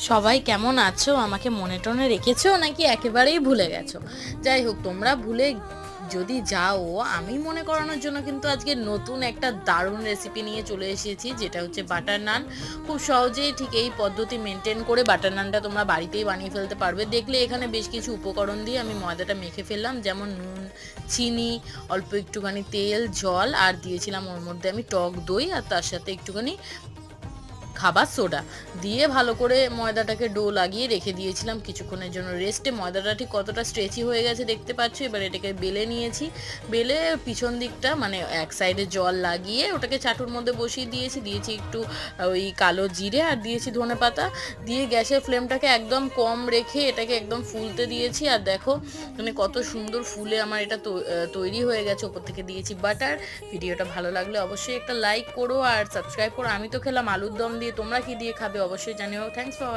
সবাই কেমন আছো? আমাকে মনে টনে রেখেছো নাকি একেবারেই ভুলে গেছো? যাই হোক, তোমরা ভুলে যদি যাও, আমি মনে করানোর জন্য কিন্তু আজকে নতুন একটা দারুণ রেসিপি নিয়ে চলে এসেছি, যেটা হচ্ছে বাটার নান। খুব সহজেই ঠিক এই পদ্ধতি মেনটেন করে বাটার নানটা তোমরা বাড়িতেই বানিয়ে ফেলতে পারবে। দেখলে এখানে বেশ কিছু উপকরণ দিয়ে আমি ময়দাটা মেখে ফেললাম, যেমন নুন, চিনি, অল্প একটুখানি তেল, জল, আর দিয়েছিলাম ওর মধ্যে আমি টক দই, আর তার সাথে একটুখানি খাবার সোডা দিয়ে ভালো করে ময়দাটাকে ডো লাগিয়ে রেখে দিয়েছিলাম কিছুক্ষণের জন্য রেস্টে। ময়দাটা ঠিক কতটা স্ট্রেচি হয়ে গেছে দেখতে পাচ্ছ। এবার এটাকে বেলে নিয়েছি। বেলে পিছন দিকটা মানে এক সাইডে জল লাগিয়ে ওটাকে চাটুর মধ্যে বসিয়ে দিয়েছি একটু ওই কালো জিরে, আর দিয়েছি ধনেপাতা। দিয়ে গ্যাসের ফ্লেমটাকে একদম কম রেখে এটাকে একদম ফুলতে দিয়েছি। আর দেখো মানে কত সুন্দর ফুলে আমার এটা তৈরি হয়ে গেছে। ওপর থেকে দিয়েছি বাটার। ভিডিওটা ভালো লাগলে অবশ্যই একটা লাইক করো আর সাবস্ক্রাইব করো। আমি তো খেলাম আলুর দম দিয়ে, তোমরা কি দিয়ে খাবে অবশ্যই জানিও। Thanks for